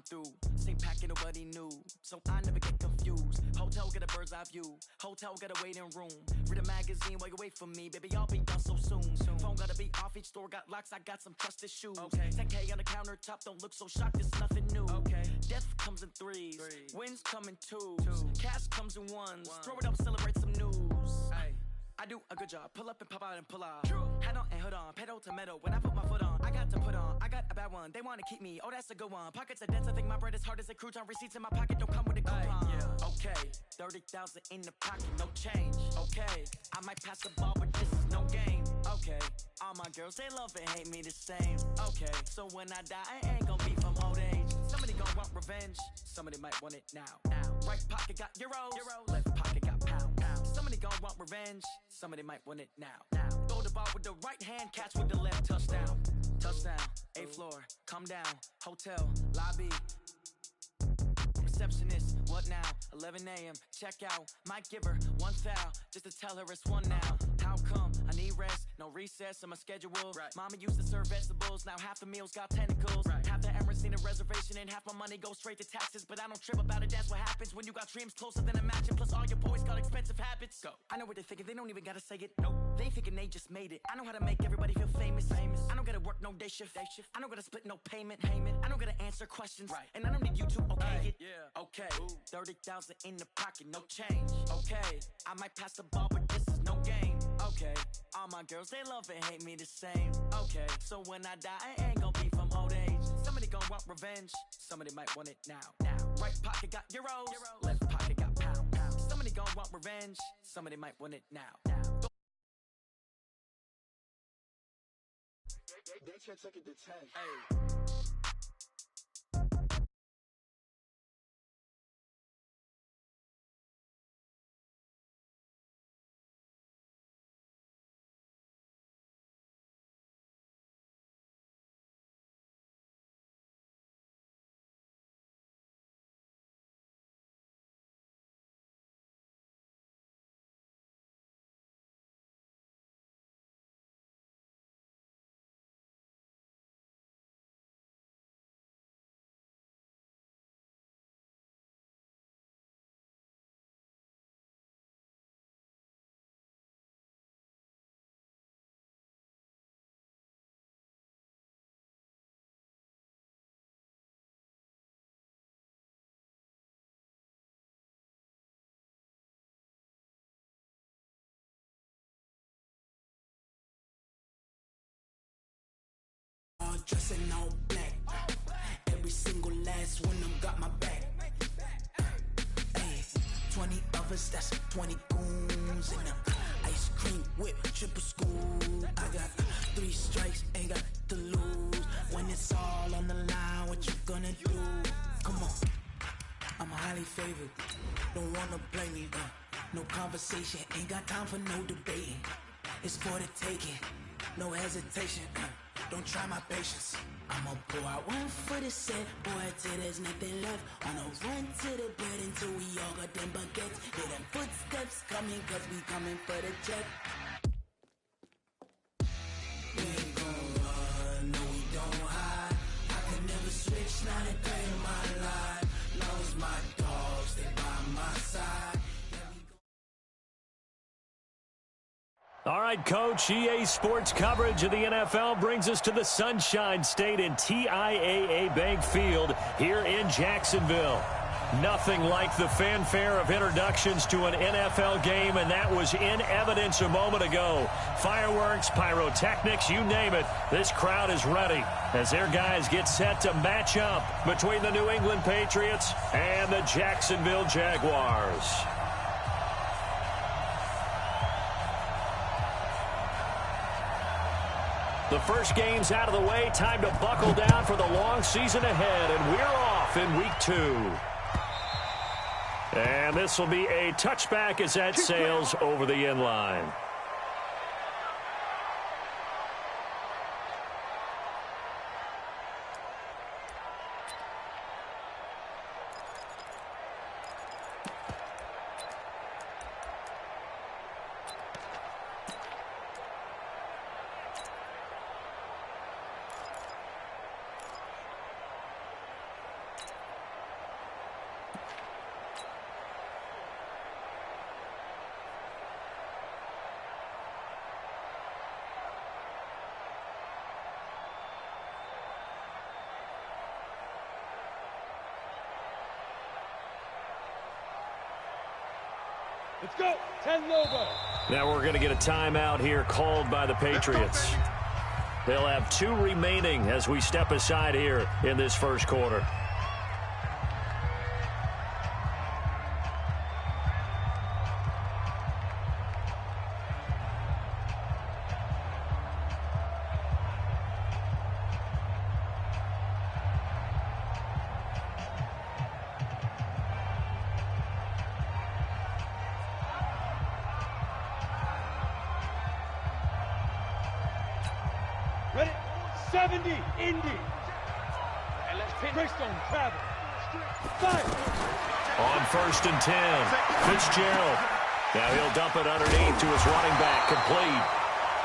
I'm through. Stay packing, nobody knew, so I never get confused. Hotel got a bird's eye view. Hotel got a waiting room. Read a magazine while you wait for me, baby. I'll be done so soon. Phone gotta be off. Each store got locks. I got some trusted shoes. 10K on the countertop. Don't look so shocked. It's nothing new. Death comes in threes. Wins come in twos. Cash comes in ones. Throw it up, celebrate some news. I do a good job. Pull up and pop out and pull out. Hat on and hood on. Pedal to metal. When I put my foot on, I got to put on. I got a bad one. They want to keep me. Oh, that's a good one. Pockets are dense. I think my bread is hard as a crouton. Receipts in my pocket don't come with a coupon. Okay, 30,000 in the pocket, no change. Okay, I might pass the ball, but this is no game. Okay, all my girls, they love and hate me the same. Okay, so when I die, I ain't gonna be from old age. Somebody gonna want revenge. Somebody might want it now. Right pocket got euros. Left pocket got pounds. Somebody gonna want revenge. Somebody might want it now. Throw the ball with the right hand, catch with the left. Touchdown. Touchdown. 8th floor. Come down. Hotel. Lobby. Receptionist, what now? 11 a.m. Check out. Might give her one foul just to tell her it's one now. How come? I need rest. No recess in my schedule. Mama used to serve vegetables. Now half the meals got tentacles. Half the Emirates need a reservation and half my money goes straight to taxes. But I don't trip about it. That's what happens when you got dreams closer than a mansion. Plus all your boys got expensive habits. Go. I know what they're thinking. They don't even gotta say it. Nope. They thinking they just made it. I know how to make everybody feel famous. I don't gotta work no day shift. I don't gotta split no payment. I don't gotta answer questions. And I don't need you to okay it. Okay, 30,000 in the pocket, no change. Okay, I might pass the ball, but this is no game. Okay, all my girls, they love and hate me the same. Okay, so when I die, I ain't gonna be from old age. Somebody gonna want revenge. Somebody might want it now. Right pocket got euros. Left pocket got pounds. Somebody gonna want revenge. Somebody might want it now. They can't take it to 10. Dressing all black. Every single last one of them got my back. Hey, 20 of us, that's 20 goons. And the ice cream whip, triple school. I got 3 strikes, ain't got to lose. When it's all on the line, what you gonna do? Come on, I'm highly favored. Don't wanna play me, no conversation, ain't got time for no debating. It's for the taking, no hesitation. Don't try my patience. I'ma pour out one for the set, boy, till there's nothing left. On a run to the bed until we all got them baguettes. Hear them footsteps coming, cause we coming for the jet. We ain't gon' run, no we don't hide. I can never switch, not a day in my life. Long as my dogs, they by my side. All right, Coach, EA Sports coverage of the NFL brings us to the Sunshine State in TIAA Bank Field here in Jacksonville. Nothing like the fanfare of introductions to an NFL game, and that was in evidence a moment ago. Fireworks, pyrotechnics, you name it. This crowd is ready as their guys get set to match up between the New England Patriots and the Jacksonville Jaguars. The first game's out of the way. Time to buckle down for the long season ahead, and we're off in week 2. And this will be a touchback as that sails over the end line. Let's go. 10 Lobo. Now we're going to get a timeout here called by the Patriots. They'll have 2 remaining as we step aside here in this first quarter. Ready? 70, Indy. And let's pin Greystone, travel. 5. On 1st and 10, Fitzgerald. Now he'll dump it underneath to his running back, complete.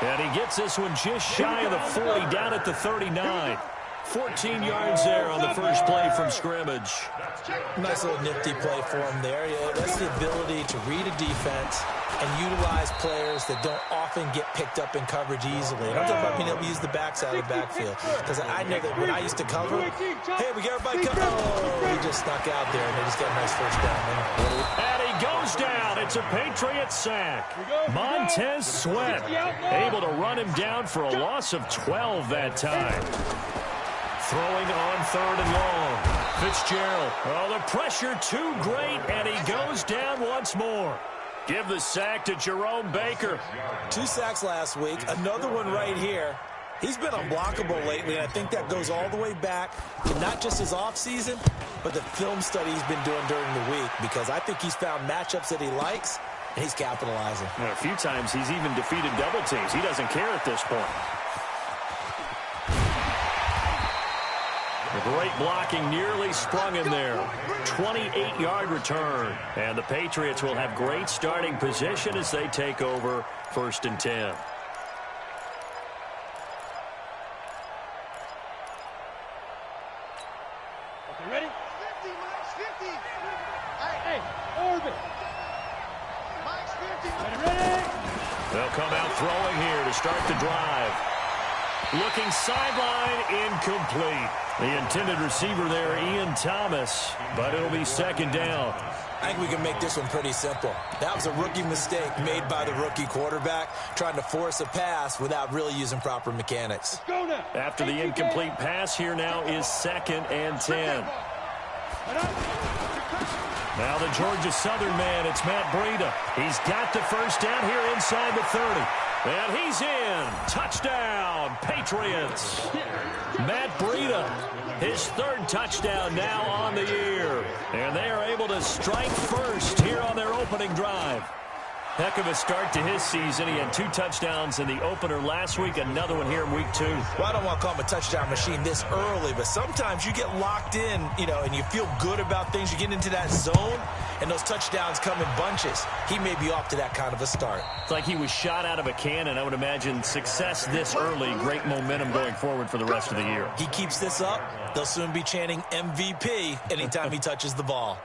And he gets this one just shy of the 40, down at the 39. 14 yards there on the first play from scrimmage. Nice little nifty play for him there. Yeah, that's the ability to read a defense and utilize players that don't often get picked up in coverage easily. And I'm talking about being able to use the backside of the backfield. Because I know that when I used to cover, hey, we got everybody covered. Oh, he just snuck out there, and they just got a nice first down. And he goes down. It's a Patriot sack. Montez Sweat able to run him down for a loss of 12 that time. Throwing on 3rd and long. Fitzgerald. Oh, the pressure too great, and he goes down once more. Give the sack to Jerome Baker. 2 sacks last week, another one right here. He's been unblockable lately, and I think that goes all the way back to not just his offseason, but the film study he's been doing during the week, because I think he's found matchups that he likes, and he's capitalizing. And a few times he's even defeated double teams. He doesn't care at this point. Great blocking, nearly sprung him there. 28-yard return. And the Patriots will have great starting position as they take over 1st and 10. Okay, ready? 50, Mike's 50. Hey, orbit. Mike's 50. Ready? They'll come out throwing here to start the drive. Looking sideline, incomplete. The intended receiver there, Ian Thomas, but it'll be 2nd down. I think we can make this one pretty simple. That was a rookie mistake made by the rookie quarterback, trying to force a pass without really using proper mechanics. Go now. After the incomplete pass, here now is 2nd and 10. Now the Georgia Southern man, it's Matt Breida. He's got the first down here inside the 30. And he's in. Touchdown, Patriots. Matt Breida, his 3rd touchdown now on the year. And they are able to strike first here on their opening drive. Heck of a start to his season. He had 2 touchdowns in the opener last week, another one here in week 2. Well, I don't want to call him a touchdown machine this early, but sometimes you get locked in, and you feel good about things. You get into that zone, and those touchdowns come in bunches. He may be off to that kind of a start. It's like he was shot out of a cannon. I would imagine success this early, great momentum going forward for the rest of the year. He keeps this up, they'll soon be chanting MVP anytime he touches the ball.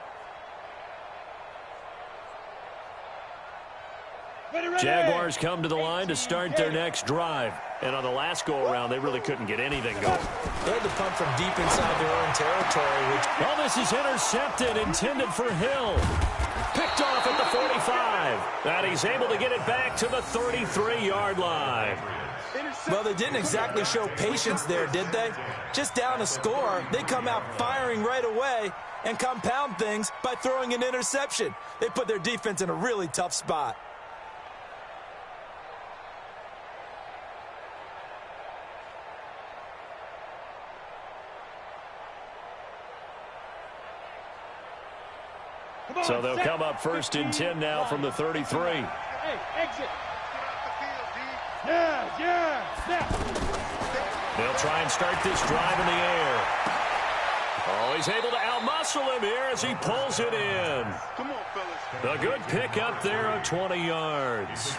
Jaguars come to the line to start their next drive. And on the last go-around, they really couldn't get anything going. They had to punt from deep inside their own territory. Well, this is intercepted, intended for Hill. Picked off at the 45. And he's able to get it back to the 33-yard line. Well, they didn't exactly show patience there, did they? Just down a score, they come out firing right away and compound things by throwing an interception. They put their defense in a really tough spot. So they'll come up 1st and 10 now from the 33. Hey, exit. Yeah. They'll try and start this drive in the air. Oh, he's able to outmuscle him here as he pulls it in. Come on, fellas. A good pick up there of 20 yards.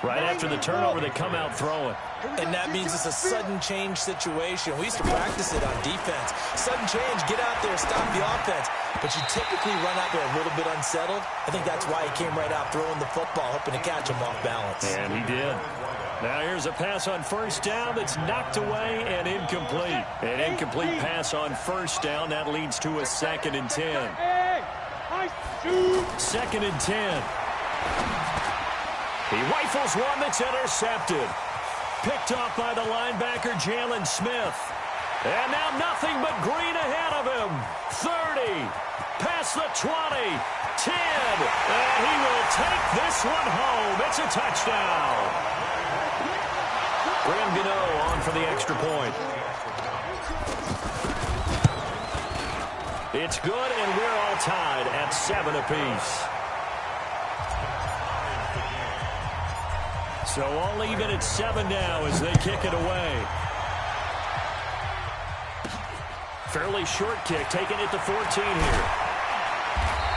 Right after the turnover, they come out throwing. And that means it's a sudden change situation. We used to practice it on defense. Sudden change, get out there, stop the offense. But you typically run out there a little bit unsettled. I think that's why he came right out throwing the football, hoping to catch him off balance. And he did. Now here's a pass on 1st down that's knocked away and incomplete. An incomplete pass on 1st down. That leads to a 2nd and 10. Hey, high 2nd and 10. He rifles one that's intercepted. Picked off by the linebacker, Jalen Smith. And now nothing but green ahead of him. 30, past the 20, 10. And he will take this one home. It's a touchdown. Graham Gano on for the extra point. It's good, and we're all tied at 7 apiece. So all even at 7 now as they kick it away. Fairly short kick, taking it to 14 here.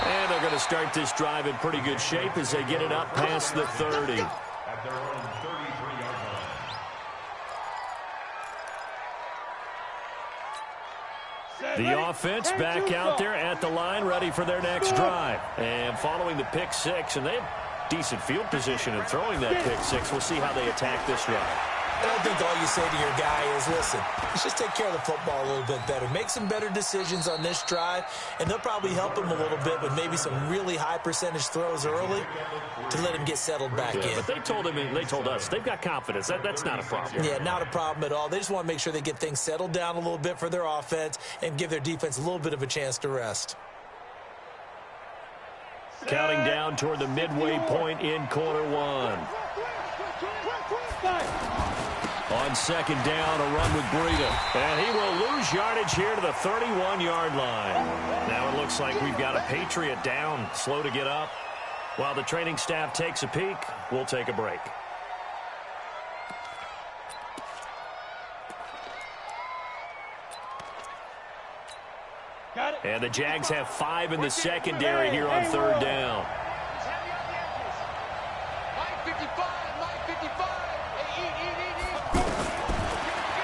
And they're going to start this drive in pretty good shape as they get it up past the 30. The offense back out there at the line, ready for their next drive. And following the pick six, and they have decent field position in throwing that pick six. We'll see how they attack this drive. I don't think all you say to your guy is, listen, let's just take care of the football a little bit better. Make some better decisions on this drive, and they'll probably help him a little bit with maybe some really high percentage throws early to let him get settled back in. But they told him, they told us, they've got confidence. That's not a problem. Yeah, not a problem at all. They just want to make sure they get things settled down a little bit for their offense and give their defense a little bit of a chance to rest. Counting down toward the midway point in quarter one. On second down, a run with Breida. And he will lose yardage here to the 31-yard line. Now it looks like we've got a Patriot down, slow to get up. While the training staff takes a peek, we'll take a break. And the Jags have 5 in the secondary here on third down.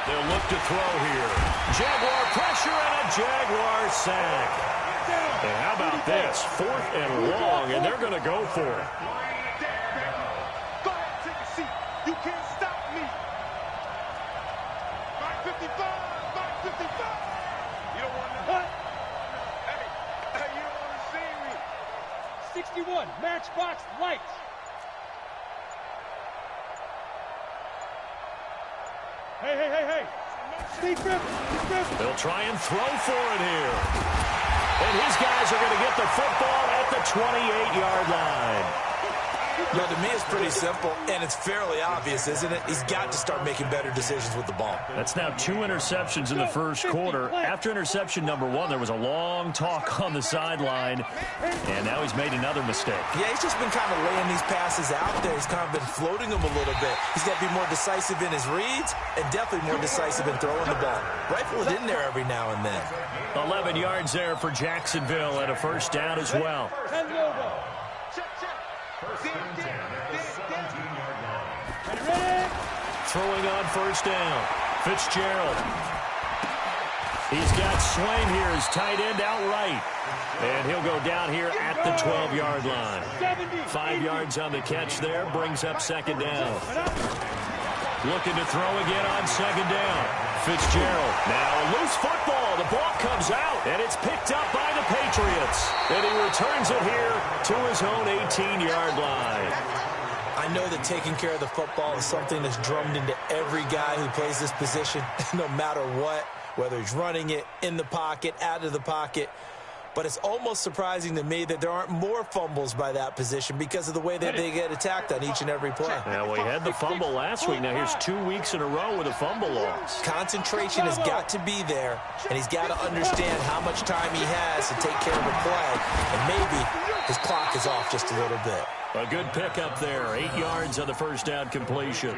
They'll look to throw here. Jaguar pressure and a Jaguar sack. And how about this? 4th and long, and they're going to go for it. Go ahead, take a seat. You can't stop me. 555, 555. You don't want to. Hey, you don't want to see me. 61, matchbox lights. Hey. Steve Griffin. They'll try and throw for it here. And his guys are going to get the football at the 28-yard line. Yeah, to me, it's pretty simple, and it's fairly obvious, isn't it? He's got to start making better decisions with the ball. That's now 2 interceptions in the first quarter. After interception number 1, there was a long talk on the sideline, and now he's made another mistake. Yeah, he's just been kind of laying these passes out there. He's kind of been floating them a little bit. He's got to be more decisive in his reads and definitely more decisive in throwing the ball. Rifle it in there every now and then. 11 yards there for Jacksonville and a first down as well. Throwing on first down. Fitzgerald. He's got Swain here as tight end outright. And he'll go down here at the 12-yard line. 5 yards on the catch there. Brings up second down. Looking to throw again on second down. Fitzgerald. Now a loose football. The ball comes out, and it's picked up by the Patriots. And he returns it here to his own 18-yard line. I know that taking care of the football is something that's drummed into every guy who plays this position, no matter what, whether he's running it, in the pocket, out of the pocket. But it's almost surprising to me that there aren't more fumbles by that position because of the way that they get attacked on each and every play. Now, we had the fumble last week. Now, here's 2 weeks in a row with a fumble loss. Concentration has got to be there, and he's got to understand how much time he has to take care of a play, and maybe his clock is off just a little bit. A good pickup there. 8 yards on the first down completion.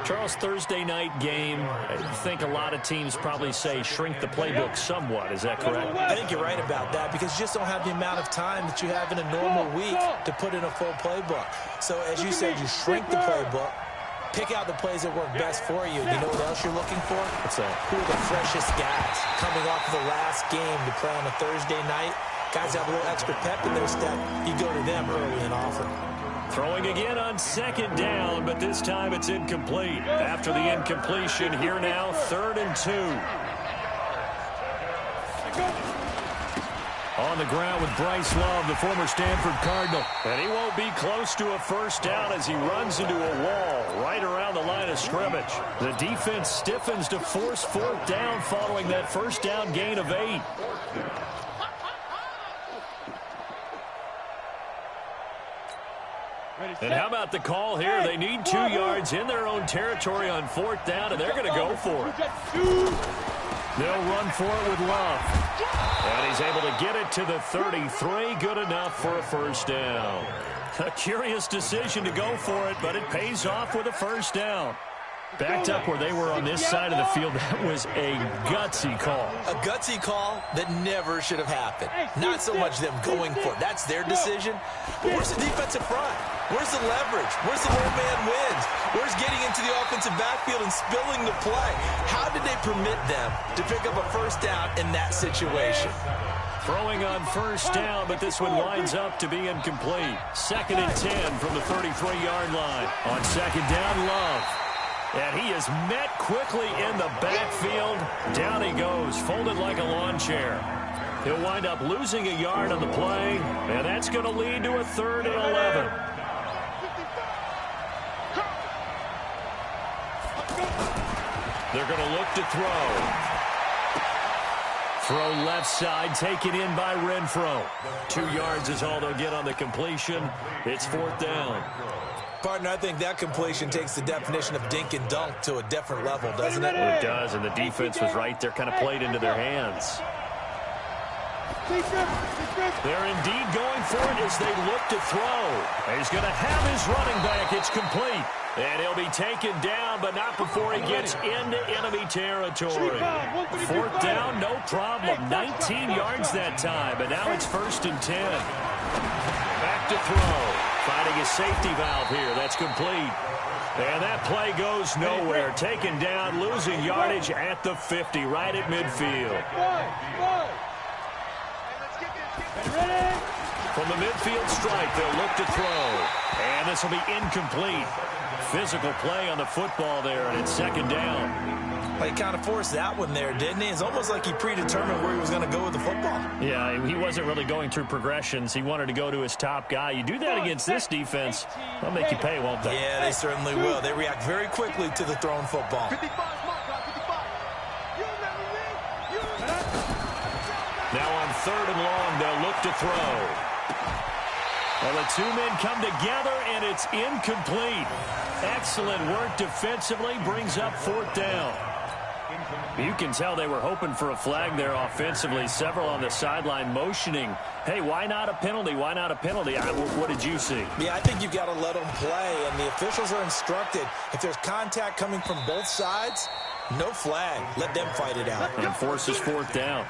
Charles, Thursday night game, I think a lot of teams probably say shrink the playbook somewhat. Is that correct? I think you're right about that because you just don't have the amount of time that you have in a normal week to put in a full playbook. So, as you said, you shrink the playbook, pick out the plays that work best for you. And you know what else you're looking for? What's that? Who are the freshest guys coming off of the last game to play on a Thursday night? Guys have a little extra pep in their step. You go to them early and often. Throwing again on second down, but this time it's incomplete. After the incompletion, here now, 3rd and 2. On the ground with Bryce Love, the former Stanford Cardinal. And he won't be close to a first down as he runs into a wall right around the line of scrimmage. The defense stiffens to force fourth down following that first down gain of 8. And how about the call here? They need 2 yards in their own territory on fourth down, and they're going to go for it. They'll run for it with Love. And he's able to get it to the 33. Good enough for a first down. A curious decision to go for it, but it pays off with a first down. Backed up where they were on this side of the field, that was a gutsy call. A gutsy call that never should have happened. Not so much them going for it. That's their decision. But where's the defensive front? Where's the leverage? Where's the low man wins? Where's getting into the offensive backfield and spilling the play? How did they permit them to pick up a first down in that situation? Throwing on first down, but this one winds up to be incomplete. 2nd and 10 from the 33-yard line. On 2nd down, Love. And he is met quickly in the backfield. Down he goes, folded like a lawn chair. He'll wind up losing a yard on the play, and that's going to lead to a 3rd and 11. They're going to look to throw. Throw left side, taken in by Renfro. 2 yards is all they'll get on the completion. It's 4th down. Partner, I think that completion takes the definition of dink and dunk to a different level, doesn't it? It does, and the defense was right there, kind of played into their hands. They're indeed going for it as they look to throw. He's going to have his running back. It's complete. And he'll be taken down, but not before he gets into enemy territory. 4th down, no problem. 19 yards that time, but now it's 1st and 10. Back to throw. Finding a safety valve here. That's complete. And that play goes nowhere. Taken down, losing yardage at the 50, right at midfield. From the midfield stripe, they'll look to throw. And this will be incomplete. Physical play on the football there, and it's 2nd down. He kind of forced that one there, didn't he? It's almost like he predetermined where he was going to go with the football. Yeah, he wasn't really going through progressions. He wanted to go to his top guy. You do that against this defense, they'll make you pay, won't they? Yeah, they certainly will. They react very quickly to the thrown football. Now on 3rd and long, they'll look to throw. Well, the 2 men come together, and it's incomplete. Excellent work defensively, brings up 4th down. You can tell they were hoping for a flag there offensively. Several on the sideline motioning, hey, why not a penalty? Why not a penalty? What did you see? Yeah, I think you've got to let them play, and the officials are instructed, if there's contact coming from both sides, no flag. Let them fight it out. And forces 4th down.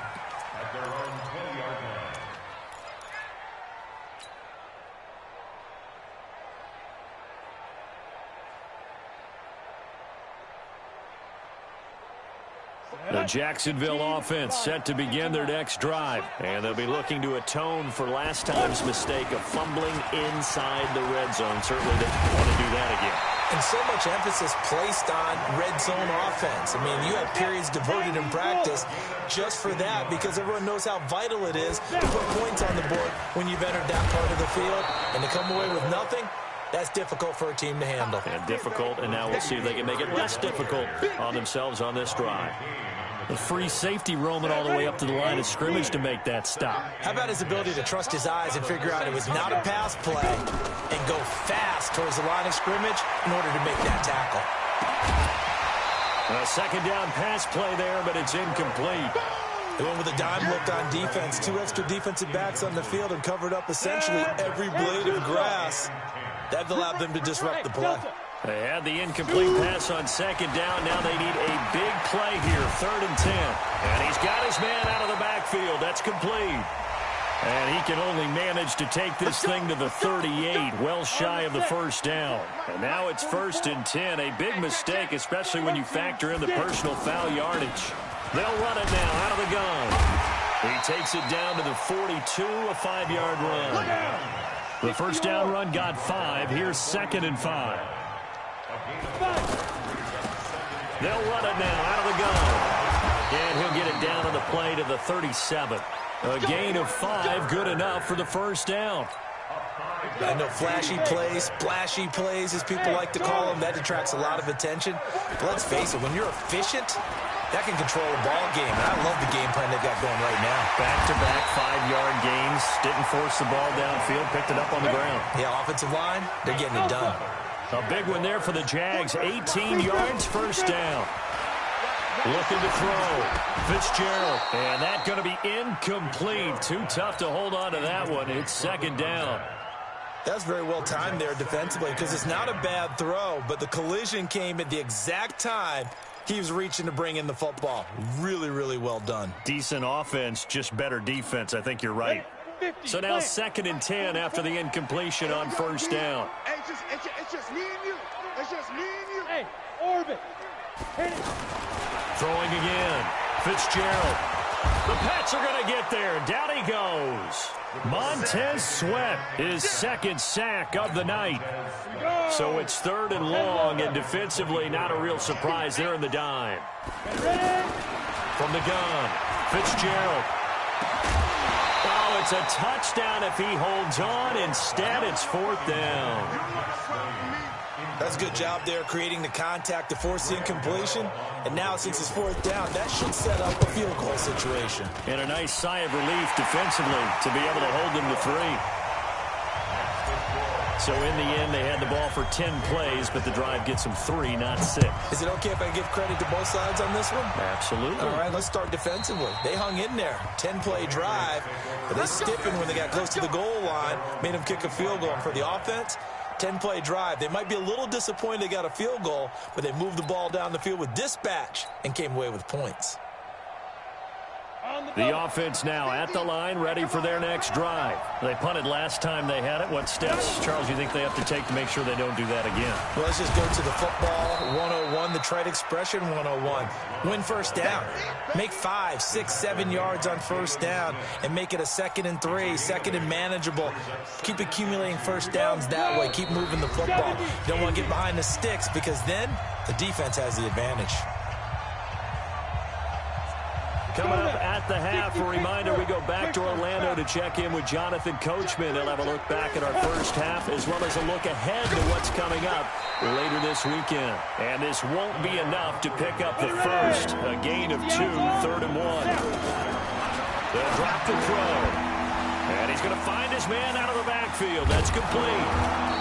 The Jacksonville offense set to begin their next drive. And they'll be looking to atone for last time's mistake of fumbling inside the red zone. Certainly they want to do that again. And so much emphasis placed on red zone offense. I mean, you have periods devoted in practice just for that because everyone knows how vital it is to put points on the board when you've entered that part of the field. And to come away with nothing, that's difficult for a team to handle. And difficult, and now we'll see if they can make it less difficult on themselves on this drive. The free safety roaming all the way up to the line of scrimmage to make that stop. How about his ability to trust his eyes and figure out it was not a pass play and go fast towards the line of scrimmage in order to make that tackle. A 2nd down pass play there, but it's incomplete. They went with a dime look on defense. 2 extra defensive backs on the field and covered up essentially every blade of grass. That allowed them to disrupt the play. They had the incomplete pass on 2nd down. Now they need a big play here, 3rd and 10. And he's got his man out of the backfield. That's complete. And he can only manage to take this thing to the 38, well shy of the first down. And now it's 1st and 10. A big mistake, especially when you factor in the personal foul yardage. They'll run it now out of the gun. He takes it down to the 42, a 5-yard run. The first down run got 5. Here's 2nd and 5. They'll run it now out of the gun. And he'll get it down on the play to the 37. A gain of 5, good enough for the first down. I know flashy plays, splashy plays, as people like to call them, that attracts a lot of attention. But let's face it, when you're efficient, that can control a ball game. And I love the game plan they've got going right now. Back-to-back 5-yard gains. Didn't force the ball downfield. Picked it up on the ground. Yeah, offensive line, they're getting it done. A big one there for the Jags. 18 yards, first down. Looking to throw. Fitzgerald. And that's going to be incomplete. Too tough to hold on to that one. It's second down. That's very well timed there defensively because it's not a bad throw, but the collision came at the exact time he was reaching to bring in the football. Really, really well done. Decent offense, just better defense. I think you're right. So now 2nd and 10 after the incompletion on first down. Hey, it's just me and you. It's just me and you. Hey, orbit. Hit it. Throwing again. Fitzgerald. The Pats are going to get there. Down he goes. Montez Sweat, his 2nd sack of the night. So it's 3rd and long, and defensively not a real surprise there in the dime. From the gun, Fitzgerald. Oh, it's a touchdown if he holds on. Instead, it's 4th down. That's a good job there creating the contact to force the incompletion. And now, since it's 4th down, that should set up a field goal situation. And a nice sigh of relief defensively to be able to hold them to 3. So in the end, they had the ball for 10 plays, but the drive gets them 3, not 6. Is it okay if I give credit to both sides on this one? Absolutely. All right, let's start defensively. They hung in there. 10-play drive, but they stiffened when they got close to the goal line, made them kick a field goal. And for the offense, 10-play drive. They might be a little disappointed they got a field goal, but they moved the ball down the field with dispatch and came away with points. The offense now at the line, ready for their next drive. They punted last time they had it. What steps, Charles, you think they have to take to make sure they don't do that again? Well, let's just go to the football 101, the trite expression 101. Win first down. Make 5, 6, 7 yards on first down and make it a 2nd and 3, 2nd and manageable. Keep accumulating first downs that way. Keep moving the football. You don't want to get behind the sticks because then the defense has the advantage. Coming up at the half, a reminder, we go back to Orlando to check in with Jonathan Coachman. He'll have a look back at our first half as well as a look ahead to what's coming up later this weekend. And this won't be enough to pick up the first. A gain of 2, 3rd and 1. They'll drop the throw. And he's going to find his man out of the backfield. That's complete.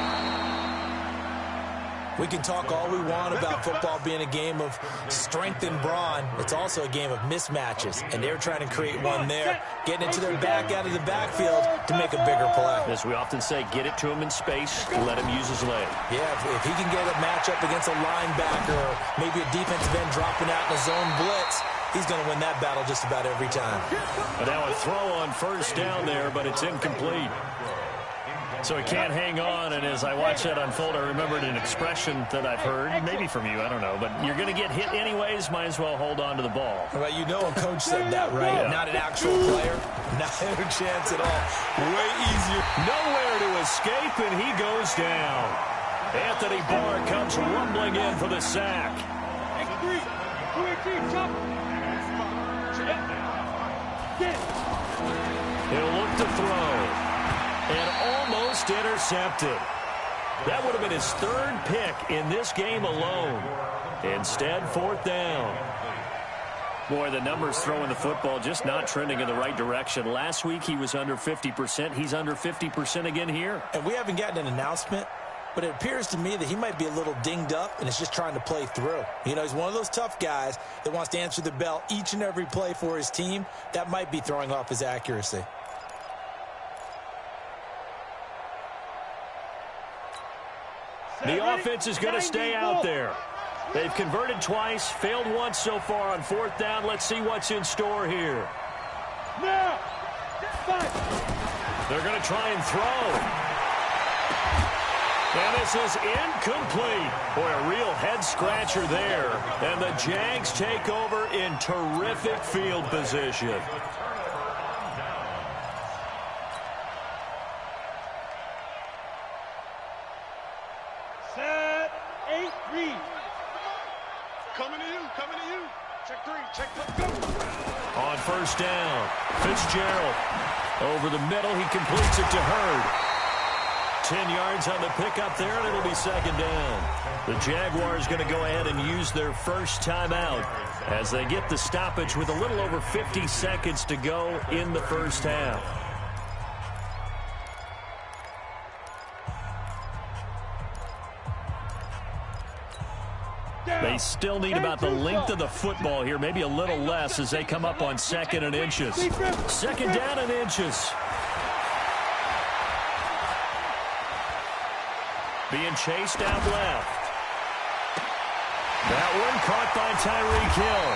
We can talk all we want about football being a game of strength and brawn. It's also a game of mismatches, and they're trying to create one there, getting it to their back out of the backfield to make a bigger play. As we often say, get it to him in space, let him use his leg. Yeah, if he can get a matchup against a linebacker or maybe a defensive end dropping out in a zone blitz, he's going to win that battle just about every time. But now a throw on first down there, but it's incomplete. So he can't hang on, and as I watch that unfold, I remembered an expression that I've heard, maybe from you, I don't know, but you're going to get hit anyways, might as well hold on to the ball. Well, you know a coach said that, right? Yeah. Not an actual player. Not a chance at all. Way easier. Nowhere to escape, and he goes down. Anthony Barr comes rumbling in for the sack. X3, 218, chop. Get it. He'll look to throw. And almost intercepted. That would have been his 3rd pick in this game alone. Instead, 4th down. Boy, the numbers throwing the football just not trending in the right direction. Last week he was under 50%. He's under 50% again here. And we haven't gotten an announcement, but it appears to me that he might be a little dinged up and is just trying to play through. You know, he's one of those tough guys that wants to answer the bell each and every play for his team. That might be throwing off his accuracy. The offense is going to stay out there. They've converted twice, failed once so far on 4th down. Let's see what's in store here. Now, they're going to try and throw. And this is incomplete. Boy, a real head-scratcher there. And the Jags take over in terrific field position. Set, 8, read. Coming to you, coming to you. Check three. Check go. On first down, Fitzgerald over the middle. He completes it to Hurd. 10 yards on the pickup there, and it'll be second down. The Jaguars going to go ahead and use their first timeout as they get the stoppage with a little over 50 seconds to go in the first half. They still need about the length of the football here, maybe a little less as they come up on second and inches. Second down and inches. Being chased out left. That one caught by Tyreek Hill.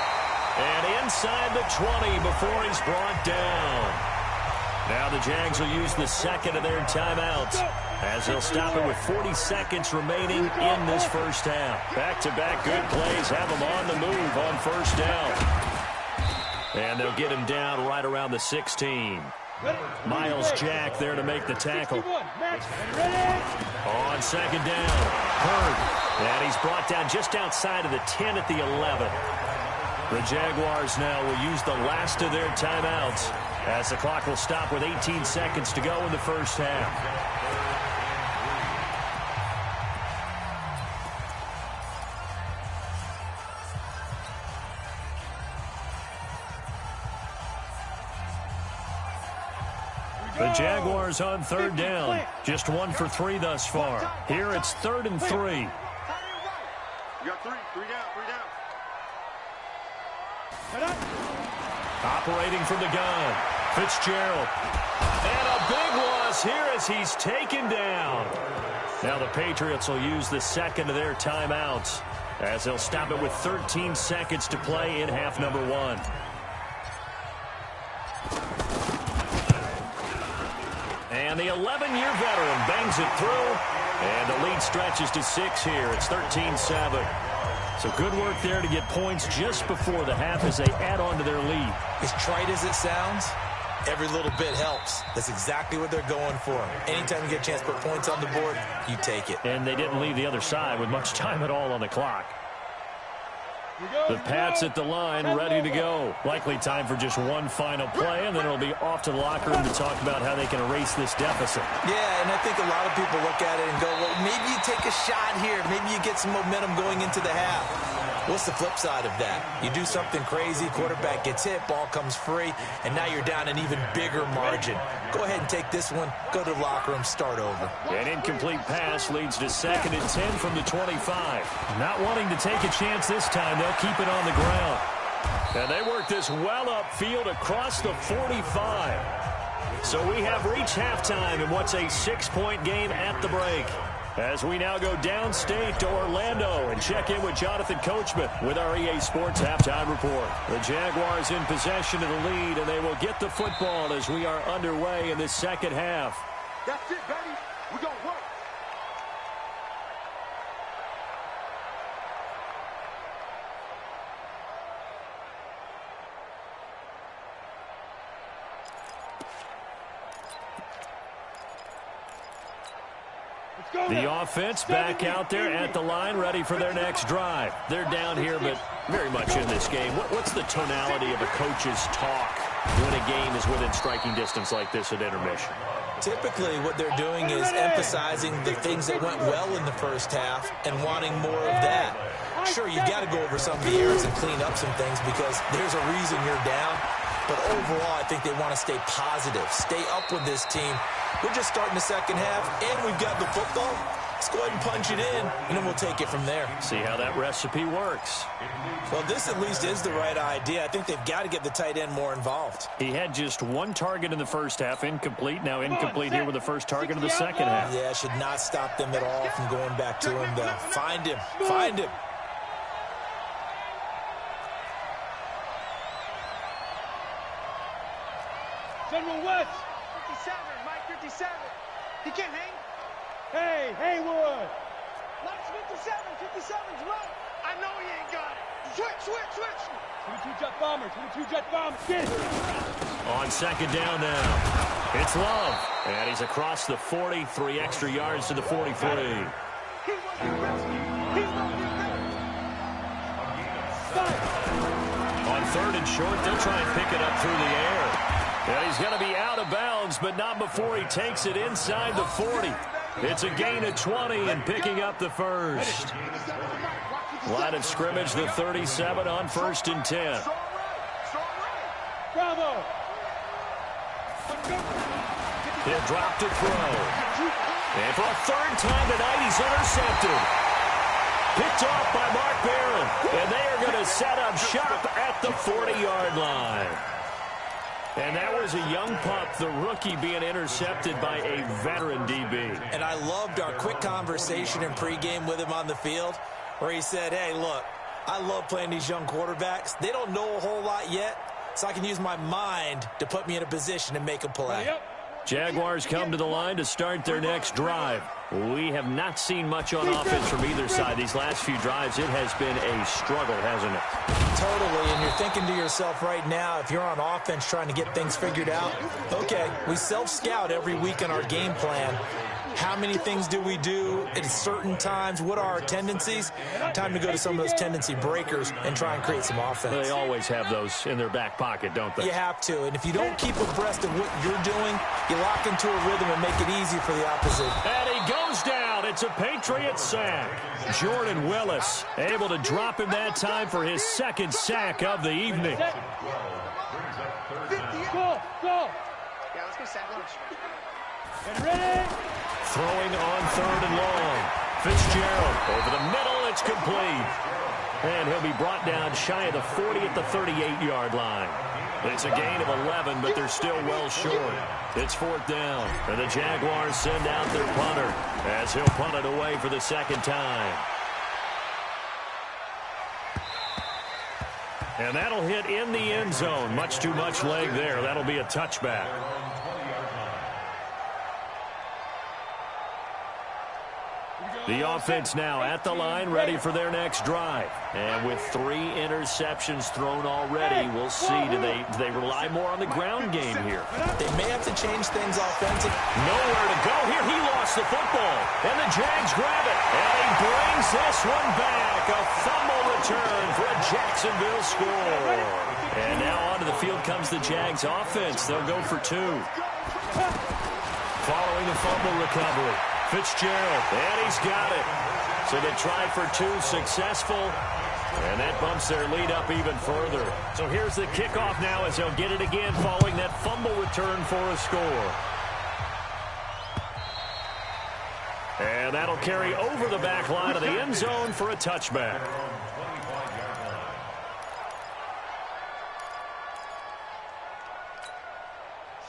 And inside the 20 before he's brought down. Now the Jags will use the second of their timeouts as they'll stop it with 40 seconds remaining in this first half. Back-to-back good plays have them on the move on first down. And they'll get him down right around the 16. Miles Jack there to make the tackle. On second down, Hurd. And he's brought down just outside of the 10 at the 11. The Jaguars now will use the last of their timeouts as the clock will stop with 18 seconds to go in the first half. The Jaguars on third down. Just 1 for 3 thus far. Here it's 3rd and 3. You got three down. Operating from the gun. Fitzgerald. And a big loss here as he's taken down. Now the Patriots will use the second of their timeouts as they'll stop it with 13 seconds to play in half number 1. And the 11-year veteran bangs it through. And the lead stretches to 6 here. It's 13-7. So good work there to get points just before the half as they add on to their lead. As trite as it sounds, every little bit helps. That's exactly what they're going for. Anytime you get a chance to put points on the board, you take it. And they didn't leave the other side with much time at all on the clock. The Pats at the line, ready to go. Likely time for just one final play, and then it'll be off to the locker room to talk about how they can erase this deficit. Yeah, and I think a lot of people look at it and go, well, maybe you take a shot here. Maybe you get some momentum going into the half. What's the flip side of that? You do something crazy, quarterback gets hit, ball comes free, and now you're down an even bigger margin. Go ahead and take this one, go to the locker room, start over. An incomplete pass leads to 2nd and 10 from the 25. Not wanting to take a chance this time, they'll keep it on the ground. And they work this well upfield across the 45. So we have reached halftime in what's a 6-point game at the break. As we now go downstate to Orlando and check in with Jonathan Coachman with our EA Sports Halftime Report. The Jaguars in possession of the lead, and they will get the football as we are underway in this second half. That's it, baby. We're going to work. The offense back out there at the line, ready for their next drive. They're down here, but very much in this game. What's the tonality of a coach's talk when a game is within striking distance like this at intermission? Typically, what they're doing is emphasizing the things that went well in the first half and wanting more of that. Sure, you've got to go over some of the errors and clean up some things because there's a reason you're down. But overall, I think they want to stay positive, stay up with this team. We're just starting the second half, and we've got the football. Let's go ahead and punch it in, and then we'll take it from there. See how that recipe works. Well, this at least is the right idea. I think they've got to get the tight end more involved. He had just 1 target in the first half, incomplete. Now incomplete here with the first target of the second half. Yeah, should not stop them at all from going back to him, though. Find him. Find him. General West. 57, Mike, 57. He can't hang. Hey, Haywood. Mike's 57. 57's right. I know he ain't got it. Switch. 22 jet bomber. 22 jet bomber. Get it. On second down now. It's Love. And he's across the 40. 3 extra yards to the 43. He will get rescued. He will get rescued. 3rd and short. They'll try and pick it up through the air. And he's going to be out of bounds, but not before he takes it inside the 40. It's a gain of 20 and picking up the first. Line of scrimmage, the 37 on 1st and 10. Bravo. He'll drop to throw. And for a 3rd time tonight, he's intercepted. Picked off by Mark Barron. And they are going to set up shop at the 40-yard line. And that was a young pup, the rookie, being intercepted by a veteran DB. And I loved our quick conversation in pregame with him on the field where he said, hey, look, I love playing these young quarterbacks. They don't know a whole lot yet, so I can use my mind to put me in a position to make a play. Jaguars come to the line to start their next drive. We have not seen much on offense from either side. These last few drives, it has been a struggle, hasn't it? Totally, and you're thinking to yourself right now, if you're on offense trying to get things figured out, okay, we self-scout every week in our game plan. How many things do we do at certain times? What are our tendencies? Time to go to some of those tendency breakers and try and create some offense. They always have those in their back pocket, don't they? You have to, and if you don't keep abreast of what you're doing, you lock into a rhythm and make it easy for the opposite. And he goes down. It's a Patriot sack. Jordan Willis able to drop him that time for his 2nd sack of the evening. Go. Yeah, let's go sack lunch. Get ready. Throwing on 3rd and long. Fitzgerald over the middle. It's complete. And he'll be brought down shy of the 40 at the 38-yard line. It's a gain of 11, but they're still well short. It's 4th down. And the Jaguars send out their punter as he'll punt it away for the 2nd time. And that'll hit in the end zone. Much too much leg there. That'll be a touchback. The offense now at the line, ready for their next drive. And with 3 interceptions thrown already, we'll see, do they rely more on the ground game here? They may have to change things offensively. Nowhere to go here. He lost the football. And the Jags grab it. And he brings this one back. A fumble return for a Jacksonville score. And now onto the field comes the Jags offense. They'll go for 2. Following the fumble recovery. Fitzgerald, and he's got it. So they tried for 2, successful, and that bumps their lead up even further. So here's the kickoff now as they'll get it again following that fumble return for a score. And that'll carry over the back line of the end zone for a touchback.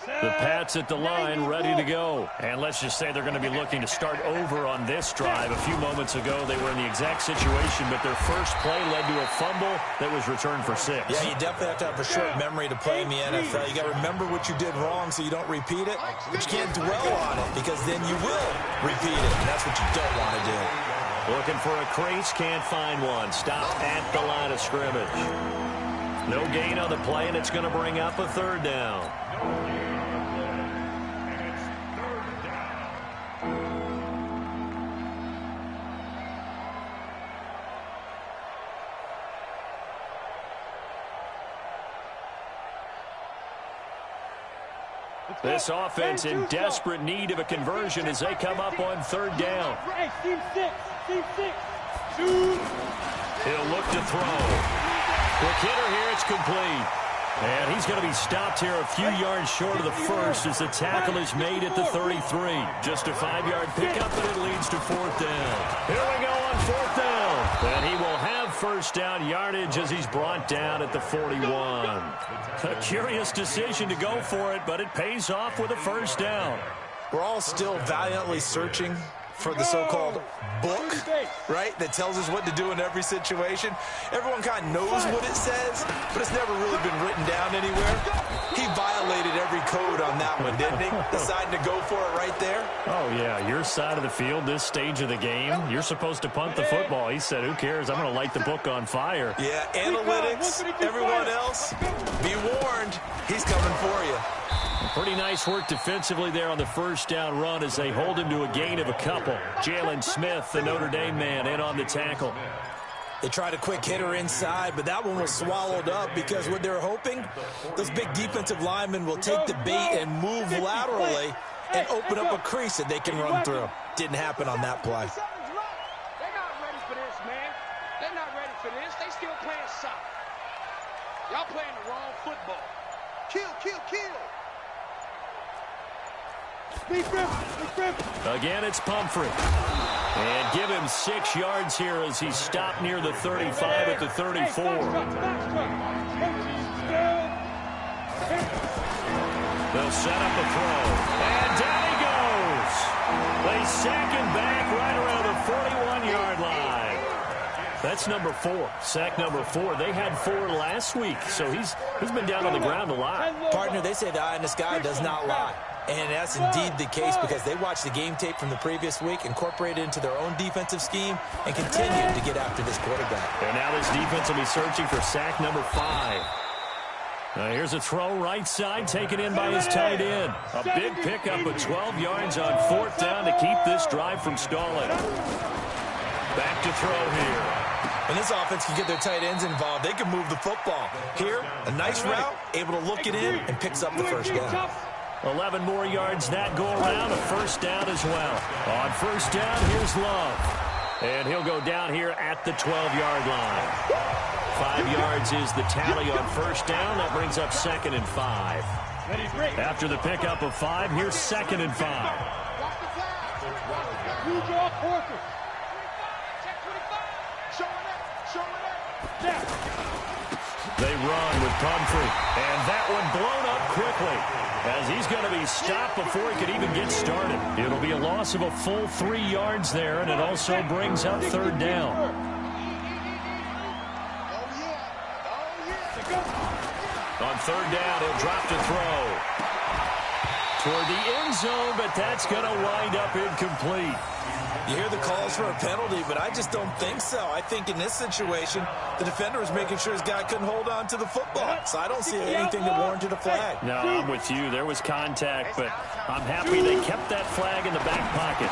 The Pats at the line, ready to go. And let's just say they're going to be looking to start over on this drive. A few moments ago, they were in the exact situation, but their first play led to a fumble that was returned for 6. Yeah, you definitely have to have a short memory to play in the NFL. You got to remember what you did wrong so you don't repeat it, but you can't dwell on it because then you will repeat it, and that's what you don't want to do. Looking for a crease, can't find one. Stop at the line of scrimmage. No gain on the play, and it's going to bring up a 3rd down. This offense in desperate need of a conversion as they come up on 3rd down. Hey, team 6. He'll look to throw. Quick hitter here, it's complete. And he's going to be stopped here a few yards short of the first as the tackle is made at the 33. Just a 5-yard pickup, and it leads to 4th down. Here we go on 4th down. And he will have 1st down yardage as he's brought down at the 41. A curious decision to go for it, but it pays off with a 1st down. We're all still valiantly searching for the so-called book, right, that tells us what to do in every situation. Everyone kind of knows what it says, but it's never really been written down anywhere. He violated every code on that one, didn't he? Deciding to go for it right there. Oh, yeah, your side of the field, this stage of the game, you're supposed to punt the football. He said, who cares? I'm going to light the book on fire. Yeah, analytics, everyone else, be warned, he's coming for you. Pretty nice work defensively there on the 1st down run as they hold him to a gain of a couple. Jalen Smith, the Notre Dame man, in on the tackle. They tried a quick hitter inside, but that one was swallowed up because what they're hoping, those big defensive linemen will take the bait and move laterally and open up a crease that they can run through. Didn't happen on that play. They're not ready for this, man. They're not ready for this. They still playing soccer. Y'all playing the wrong football. Kill, kill, kill. Again, it's Pumphrey. And give him 6 yards here as he stopped near the 35 at the 34. They'll set up a throw. And down he goes. They sack him back right around the 41-yard line. That's number 4. Sack number 4. They had 4 last week, so he's been down on the ground a lot. Partner, they say the eye in the sky does not lie. And that's indeed the case because they watched the game tape from the previous week, incorporated it into their own defensive scheme, and continued to get after this quarterback. And now this defense will be searching for sack number 5. Now here's a throw right side, taken in by his tight end. A big pickup of 12 yards on 4th down to keep this drive from stalling. Back to throw here. When this offense can get their tight ends involved, they can move the football. Here, a nice route, able to look it in, and picks up the first down. 11 more yards that go around, a first down as well. On first down, here's Love. And he'll go down here at the 12-yard line. 5 yards is the tally on first down. That brings up 2nd and 5. After the pickup of 5, here's 2nd and 5. They run with Pumphrey, and that one blown up quickly as he's going to be stopped before he could even get started. It'll be a loss of a full 3 yards there, and it also brings up 3rd down. On 3rd down, he'll drop to throw toward the end zone, but that's going to wind up incomplete. You hear the calls for a penalty, but I just don't think so. I think in this situation, the defender was making sure his guy couldn't hold on to the football. So I don't see anything that warranted a flag. No, I'm with you. There was contact, but I'm happy they kept that flag in the back pocket.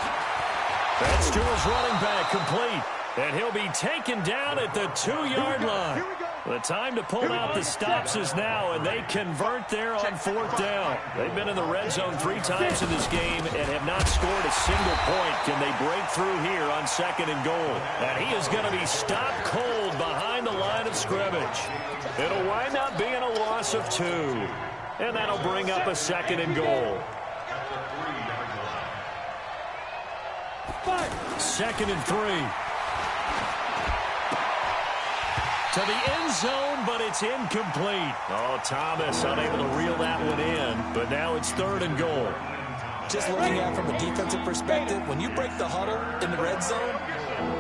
That's to his running back, complete. And he'll be taken down at the 2-yard line. The time to pull out the stops is now, and they convert there on 4th down. They've been in the red zone 3 times in this game and have not scored a single point. Can they break through here on 2nd and goal? And he is going to be stopped cold behind the line of scrimmage. It'll wind up being a loss of 2. And that'll bring up a 2nd and goal. 2nd and 3. To the end zone, but it's incomplete. Oh, Thomas unable to reel that one in, but now it's 3rd and goal. Just looking at it from a defensive perspective, when you break the huddle in the red zone,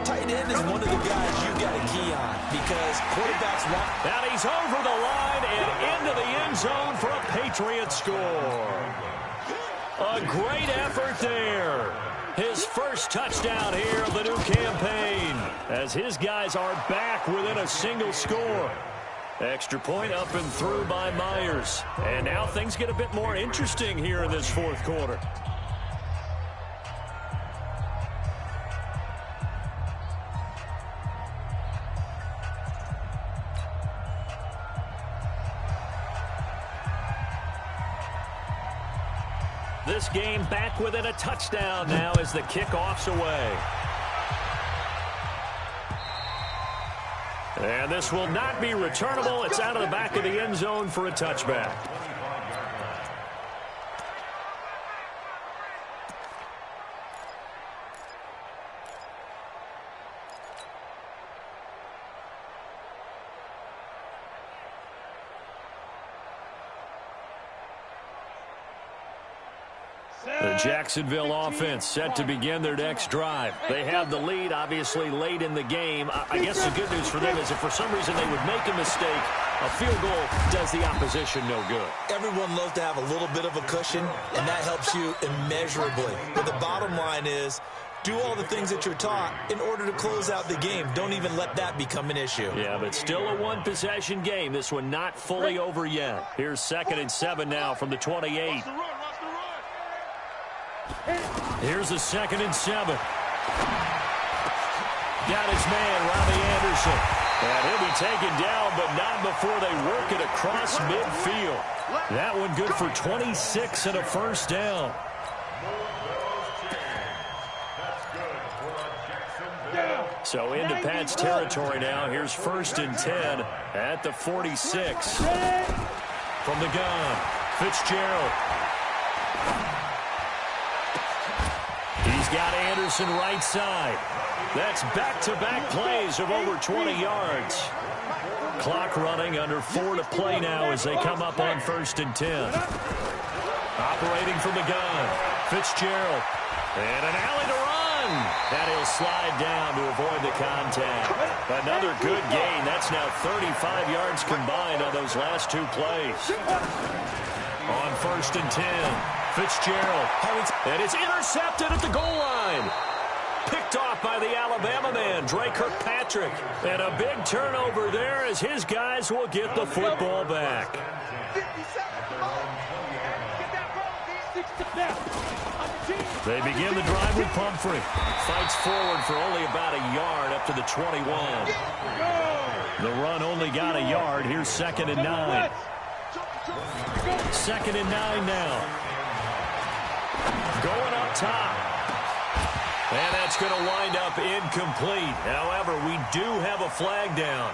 tight end is one of the guys you got to key on because quarterbacks want. And he's over the line and into the end zone for a Patriot score. A great effort there. His first touchdown here of the new campaign as his guys are back within a single score. Extra point up and through by Myers. And now things get a bit more interesting here in this 4th quarter. This game back within a touchdown now as the kickoff's away. And this will not be returnable. It's out of the back of the end zone for a touchback. The Jacksonville offense set to begin their next drive. They have the lead, obviously, late in the game. I guess the good news for them is if for some reason they would make a mistake, a field goal does the opposition no good. Everyone loves to have a little bit of a cushion, and that helps you immeasurably. But the bottom line is, do all the things that you're taught in order to close out the game. Don't even let that become an issue. Yeah, but still a one-possession game. This one not fully over yet. Here's 2nd and 7 now from the 28. Here's a 2nd and 7. down his man, Robbie Anderson. And he'll be taken down, but not before they work it across midfield. That one good for 26 and a first down. So into Pat's territory now. Here's 1st and 10 at the 46. From the gun, Fitzgerald. He's got Anderson right side. That's back-to-back plays of over 20 yards. Clock running, under 4 to play now as they come up on 1st and 10. Operating from the gun, Fitzgerald. And an alley to run. And he'll slide down to avoid the contact. Another good gain. That's now 35 yards combined on those last 2 plays. On 1st and 10, Fitzgerald. And it's intercepted at the goal line. Picked off by the Alabama man, Dre Kirkpatrick. And a big turnover there as his guys will get the football back. They begin the drive with Pumphrey. Fights forward for only about a yard up to the 21. The run only got a yard. Here's 2nd and 9. 2nd and 9 now. Going up top. And that's going to wind up incomplete. However, we do have a flag down.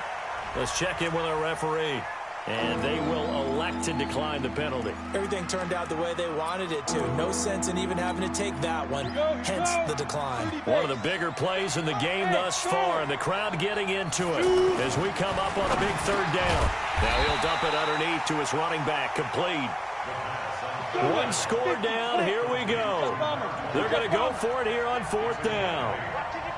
Let's check in with our referee. And they will elect to decline the penalty. Everything turned out the way they wanted it to. No sense in even having to take that one, hence the decline. One of the bigger plays in the game thus far, and the crowd getting into it as we come up on a big 3rd down. Now he'll dump it underneath to his running back, complete. 1 score down, here we go. They're going to go for it here on 4th down.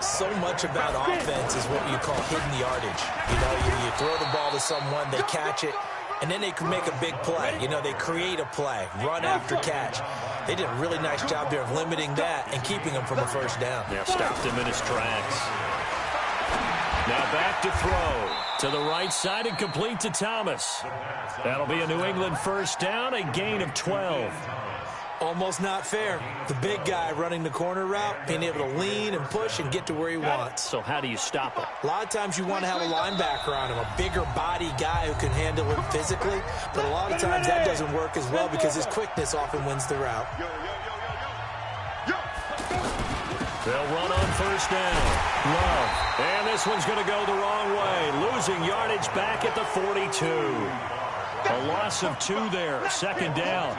So much about offense is what you call hidden yardage. You know, you throw the ball to someone, they catch it, and then they can make a big play. You know, they create a play, run after catch. They did a really nice job there of limiting that and keeping him from a 1st down. Yeah, stopped him in his tracks. Now back to throw. To the right side and complete to Thomas. That'll be a New England 1st down, a gain of 12. Almost not fair. The big guy running the corner route, being able to lean and push and get to where he wants. So how do you stop it? A lot of times you want to have a linebacker on him, a bigger body guy who can handle him physically, but a lot of times that doesn't work as well because his quickness often wins the route. They'll run on 1st down. Love. And this one's going to go the wrong way. Losing yardage back at the 42. A loss of 2 there. 2nd down.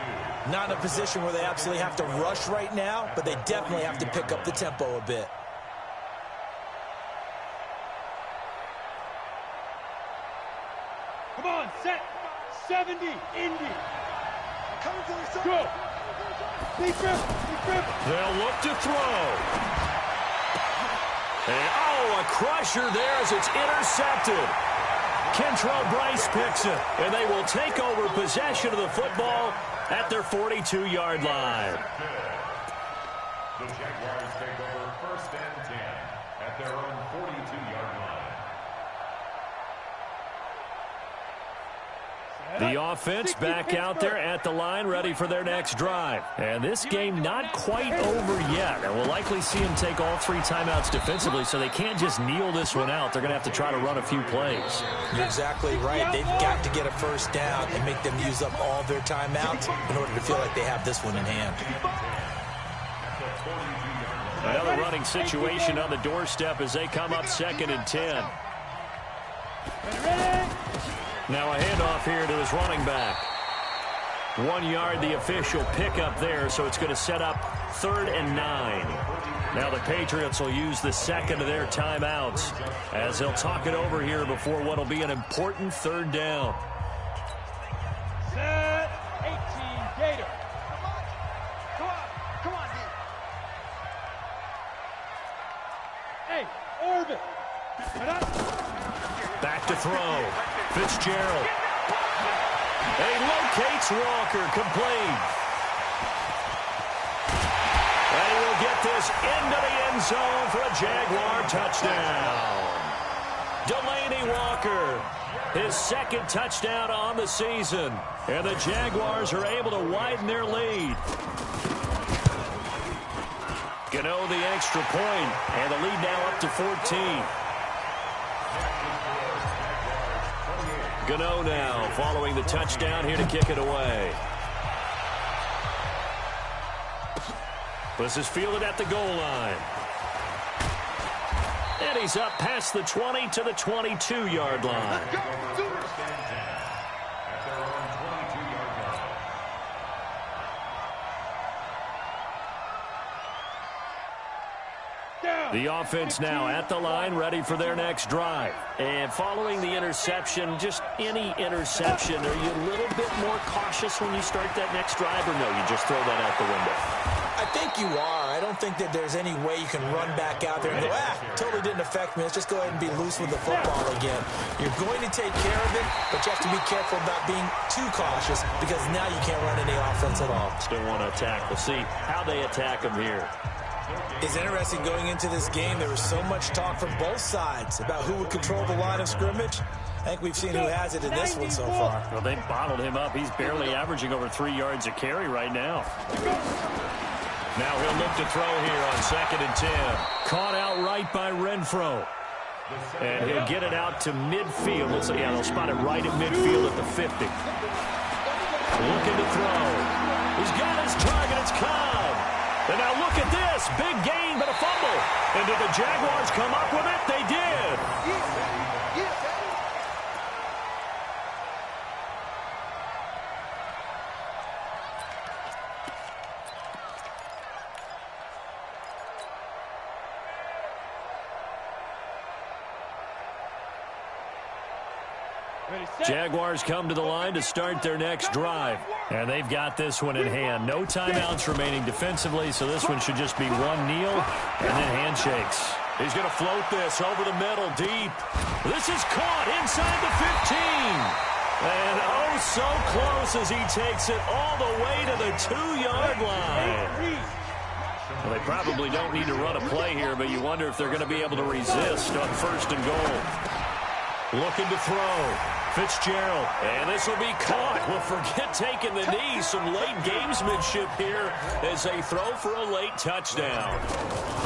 Not in a position where they absolutely have to rush right now, but they definitely have to pick up the tempo a bit. Come on, set. 70, Indy. Go. Deep grip. They'll look to throw. And, a crusher there as it's intercepted. Kentrell Bryce picks it, and they will take over possession of the football at their 42-yard line. The Jaguars take over 1st and 10 at their own 42-yard line. The offense back out there at the line, ready for their next drive. And this game not quite over yet. And we'll likely see them take all 3 timeouts defensively, so they can't just kneel this one out. They're going to have to try to run a few plays. You're exactly right. They've got to get a 1st down and make them use up all their timeouts in order to feel like they have this one in hand. Another running situation on the doorstep as they come up 2nd and 10. Now a handoff here to his running back. 1 yard, the official pickup there, so it's going to set up 3rd and 9. Now the Patriots will use the 2nd of their timeouts as they'll talk it over here before what will be an important 3rd down. Set. 18, Gator. Come on, D. Hey, orbit. Back to throw. Fitzgerald. He locates Walker, complete. And he will get this into the end zone for a Jaguar touchdown. Delaney Walker, his 2nd touchdown on the season. And the Jaguars are able to widen their lead. Gano the extra point, and the lead now up to 14. Gano now following the touchdown here to kick it away. This is fielded at the goal line. And he's up past the 20 to the 22-yard line. The offense now at the line, ready for their next drive. And following the interception, just any interception, are you a little bit more cautious when you start that next drive, or no, you just throw that out the window? I think you are. I don't think that there's any way you can run back out there and go, totally didn't affect me. Let's just go ahead and be loose with the football again. You're going to take care of it, but you have to be careful about being too cautious because now you can't run any offense at all. Still want to attack. We'll see how they attack them here. It's interesting going into this game. There was so much talk from both sides about who would control the line of scrimmage. I think we've seen who has it in this one so far. Well, they bottled him up. He's barely averaging over 3 yards a carry right now. Now he'll look to throw here on 2nd and 10. Caught outright by Renfro. And he'll get it out to midfield. Let's see, they'll spot it right at midfield at the 50. Looking to throw. He's got his target. It's Cobb. And now look at this. Big gain, but a fumble. And did the Jaguars come up with it? They did. Jaguars come to the line to start their next drive. And they've got this one in hand. No timeouts remaining defensively, so this one should just be one kneel and then handshakes. He's going to float this over the middle, deep. This is caught inside the 15. And oh, so close as he takes it all the way to the 2-yard line. Well, they probably don't need to run a play here, but you wonder if they're going to be able to resist on 1st and goal. Looking to throw. Fitzgerald, and this will be caught. Well, forget taking the knee. Some late gamesmanship here as they throw for a late touchdown.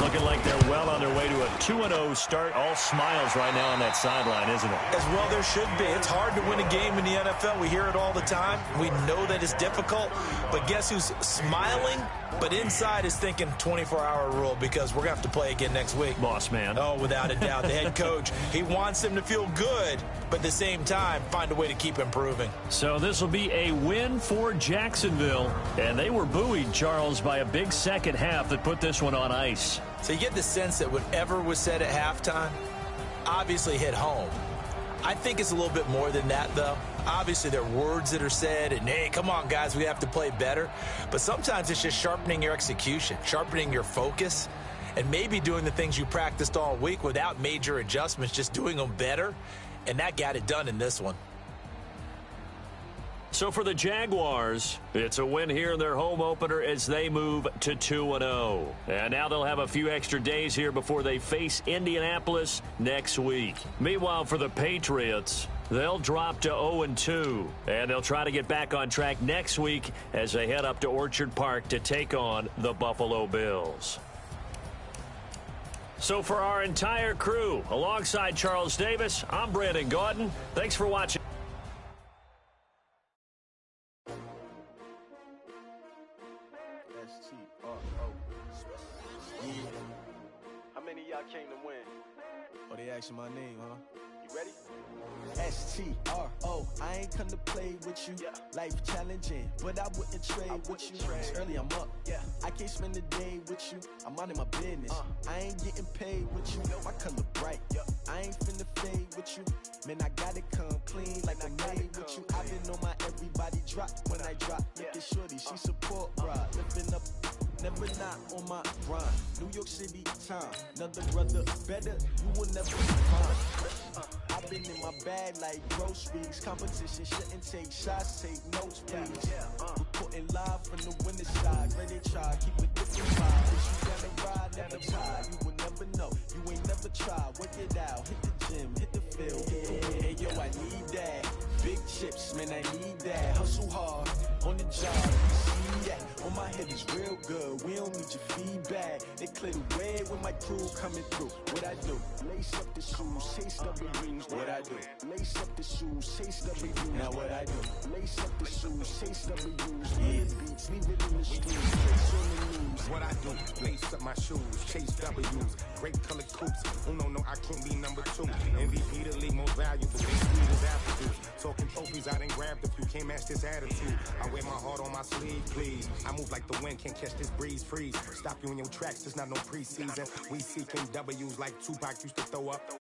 Looking like they're well on their way to a 2-0 start. All smiles right now on that sideline, isn't it? As well there should be. It's hard to win a game in the NFL. We hear it all the time. We know that it's difficult. But guess who's smiling? But inside is thinking 24-hour rule because we're going to have to play again next week. Boss man. Oh, without a doubt. The head coach, he wants them to feel good, but at the same time, find a way to keep improving. So this will be a win for Jacksonville. And they were buoyed, Charles, by a big second half that put this one on ice. So you get the sense that whatever was said at halftime obviously hit home. I think it's a little bit more than that, though. Obviously, there are words that are said, and, hey, come on, guys, we have to play better. But sometimes it's just sharpening your execution, sharpening your focus, and maybe doing the things you practiced all week without major adjustments, just doing them better. And that got it done in this one. So for the Jaguars, it's a win here in their home opener as they move to 2-0. And now they'll have a few extra days here before they face Indianapolis next week. Meanwhile, for the Patriots, they'll drop to 0-2. And they'll try to get back on track next week as they head up to Orchard Park to take on the Buffalo Bills. So for our entire crew, alongside Charles Davis, I'm Brandon Gaudin. Thanks for watching. How many of y'all came to win? Oh, they asking my name, huh? You ready? S-T-R-O, I ain't come to play with you. Yeah. Life challenging, but I wouldn't trade with you. It's early, I'm up. Yeah. I can't spend the day with you. I'm minding my business. I ain't getting paid with you. My color bright. Yeah. I ain't finna fade with you. Man, I gotta come clean like I'm made with you. I've been on my everybody drop when I drop. Look at shorty, she support ride. Lifting up, never not on my grind. New York City time, another brother better. You will never find. I've been in my bag like groceries. Competition shouldn't take shots, take notes, please. Reporting live from the winning side. Ready to try, keep a different vibe. If you gotta ride, never try. You will never know. You ain't never tried. Work it out. Hit the gym, hit the field, hit the win. Hey, yo, I need that. Big chips, man, I need that. Hustle hard. on the job, you see that. On my head is real good, we don't need your feedback. They clear the way when my crew coming through. What I do? Lace up the shoes, chase W's. What I do? Lace up the shoes, chase W's. Now what I do? Lace up the shoes, chase W's. Yeah, beats, leave it in the streets, chase on the news. What I do? Lace up my shoes, chase W's. Great color coops. Oh no, I can't be number 2. MVP the league most valuable. They sweet as apple juice. Talking trophies, I done grabbed a few. Can't match this attitude. I wear my heart on my sleeve, please. I move like the wind, can't catch this breeze, freeze. Stop you in your tracks, there's not no preseason. We seeking W's like Tupac used to throw up.